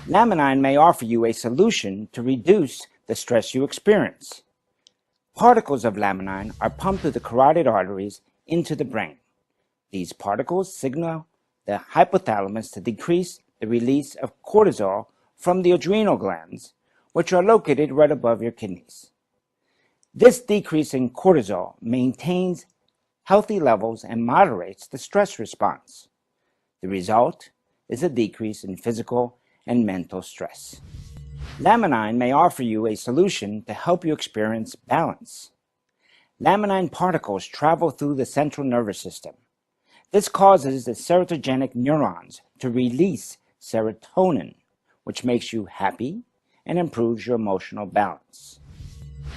Laminine may offer you a solution to reduce the stress you experience. Particles of laminine are pumped through the carotid arteries into the brain. These particles signal the hypothalamus to decrease the release of cortisol from the adrenal glands, which are located right above your kidneys. This decrease in cortisol maintains healthy levels and moderates the stress response. The result is a decrease in physical and mental stress. Laminine may offer you a solution to help you experience balance. Laminine particles travel through the central nervous system. This causes the serotogenic neurons to release serotonin, which makes you happy and improves your emotional balance.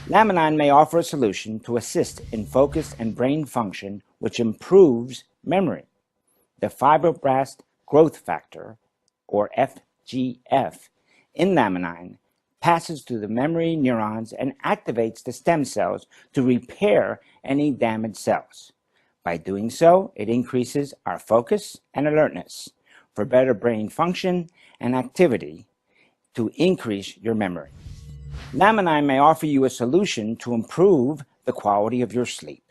Laminine may offer a solution to assist in focus and brain function, which improves memory. The fibroblast growth factor, or FGF, in laminine passes through the memory neurons and activates the stem cells to repair any damaged cells. By doing so, it increases our focus and alertness for better brain function and activity to increase your memory. Laminine may offer you a solution to improve the quality of your sleep.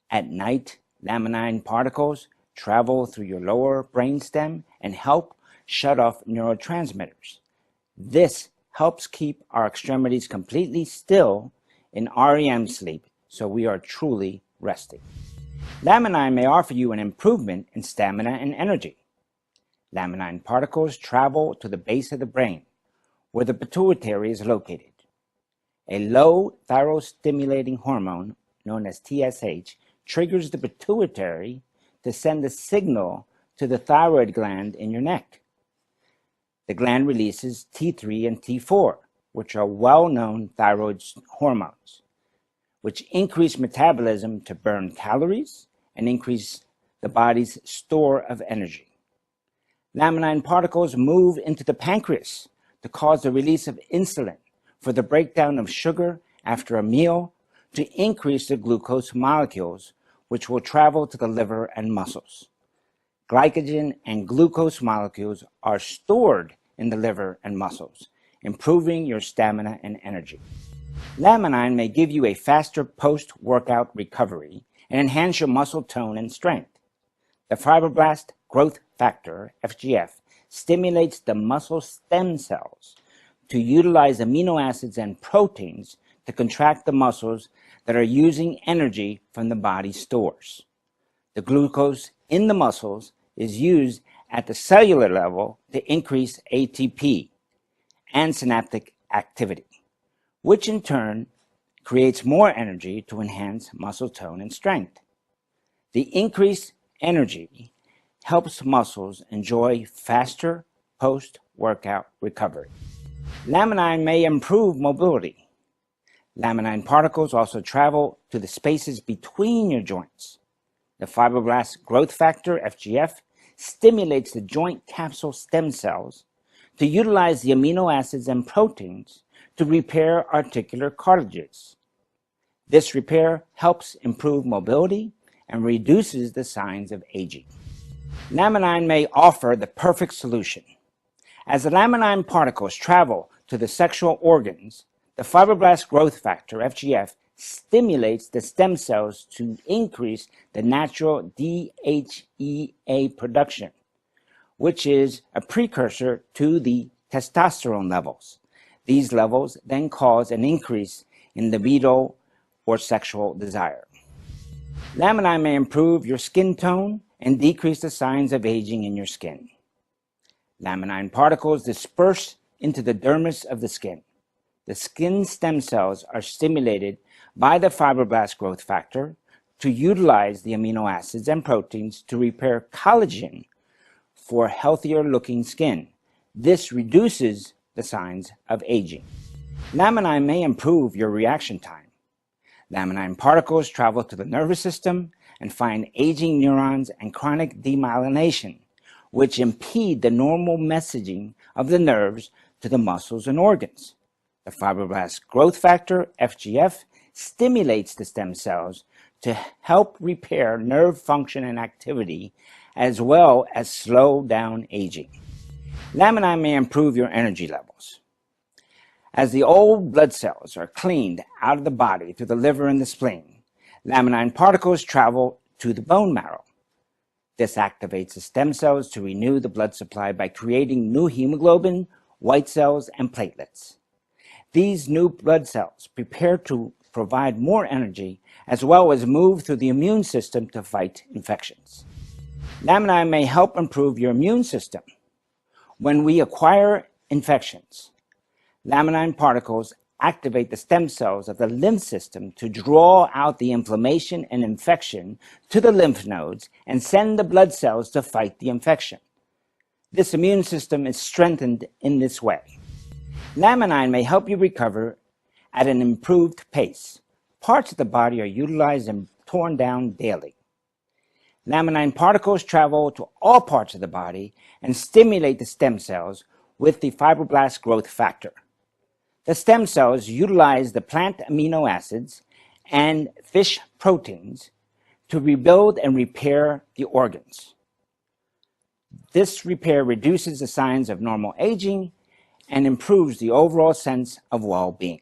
At night, laminine particles travel through your lower brainstem and help shut off neurotransmitters. This helps keep our extremities completely still in REM sleep, so we are truly resting. Laminine may offer you an improvement in stamina and energy. Laminine particles travel to the base of the brain, where the pituitary is located. A low thyroid-stimulating hormone, known as TSH, triggers the pituitary to send a signal to the thyroid gland in your neck. The gland releases T3 and T4, which are well-known thyroid hormones, which increase metabolism to burn calories and increase the body's store of energy. Laminine particles move into the pancreas to cause the release of insulin for the breakdown of sugar after a meal to increase the glucose molecules, which will travel to the liver and muscles. Glycogen and glucose molecules are stored in the liver and muscles, improving your stamina and energy. Laminine may give you a faster post-workout recovery and enhance your muscle tone and strength. The fibroblast growth factor, FGF, stimulates the muscle stem cells to utilize amino acids and proteins to contract the muscles that are using energy from the body's stores. The glucose in the muscles is used at the cellular level to increase ATP and synaptic activity, which in turn creates more energy to enhance muscle tone and strength. The increased energy helps muscles enjoy faster post-workout recovery. Laminine may improve mobility. Laminine particles also travel to the spaces between your joints. The fibroblast growth factor, FGF, stimulates the joint capsule stem cells to utilize the amino acids and proteins to repair articular cartilages. This repair helps improve mobility and reduces the signs of aging. Laminine may offer the perfect solution. As the laminine particles travel to the sexual organs, the fibroblast growth factor, FGF, stimulates the stem cells to increase the natural DHEA production, which is a precursor to the testosterone levels. These levels then cause an increase in libido or sexual desire. Laminine may improve your skin tone and decrease the signs of aging in your skin. Laminine particles disperse into the dermis of the skin. The skin stem cells are stimulated by the fibroblast growth factor to utilize the amino acids and proteins to repair collagen for healthier looking skin. This reduces the signs of aging. Laminine may improve your reaction time. Laminine particles travel to the nervous system and find aging neurons and chronic demyelination, which impede the normal messaging of the nerves to the muscles and organs. The fibroblast growth factor, FGF, stimulates the stem cells to help repair nerve function and activity, as well as slow down aging. Laminine may improve your energy levels. As the old blood cells are cleaned out of the body through the liver and the spleen, laminine particles travel to the bone marrow. This activates the stem cells to renew the blood supply by creating new hemoglobin, white cells, and platelets. These new blood cells prepare to provide more energy as well as move through the immune system to fight infections. Laminine may help improve your immune system. When we acquire infections, laminine particles activate the stem cells of the lymph system to draw out the inflammation and infection to the lymph nodes and send the blood cells to fight the infection. This immune system is strengthened in this way. Laminine may help you recover at an improved pace. Parts of the body are utilized and torn down daily. Laminine particles travel to all parts of the body and stimulate the stem cells with the fibroblast growth factor. The stem cells utilize the plant amino acids and fish proteins to rebuild and repair the organs. This repair reduces the signs of normal aging and improves the overall sense of well-being.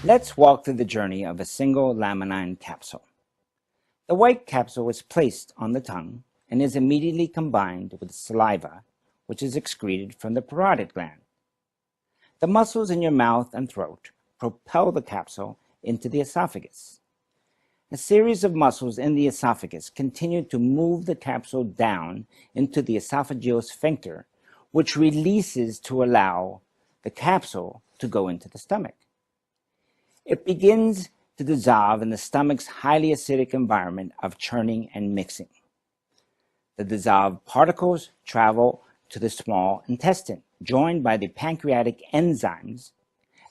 Let's walk through the journey of a single laminine capsule. The white capsule is placed on the tongue and is immediately combined with saliva, which is excreted from the parotid gland. The muscles in your mouth and throat propel the capsule into the esophagus. A series of muscles in the esophagus continue to move the capsule down into the esophageal sphincter, which releases to allow the capsule to go into the stomach. It begins to dissolve in the stomach's highly acidic environment of churning and mixing. The dissolved particles travel to the small intestine, joined by the pancreatic enzymes,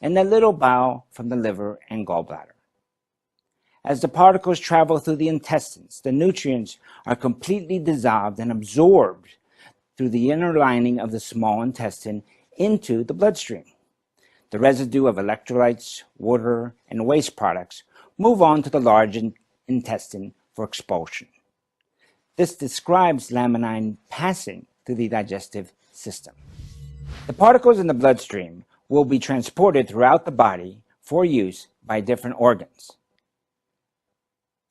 and the little bowel from the liver and gallbladder. As the particles travel through the intestines, the nutrients are completely dissolved and absorbed through the inner lining of the small intestine into the bloodstream. The residue of electrolytes, water, and waste products move on to the large intestine for expulsion. This describes laminine passing through the digestive system. The particles in the bloodstream will be transported throughout the body for use by different organs.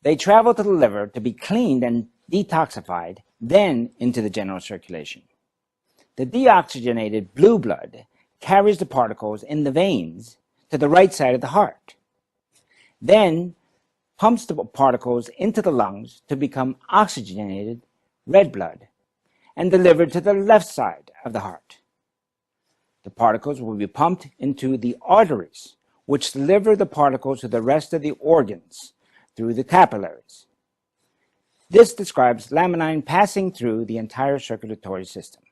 They travel to the liver to be cleaned and detoxified, then into the general circulation. The deoxygenated blue blood carries the particles in the veins to the right side of the heart, then pumps the particles into the lungs to become oxygenated red blood and delivered to the left side of the heart. The particles will be pumped into the arteries, which deliver the particles to the rest of the organs through the capillaries. This describes laminine passing through the entire circulatory system.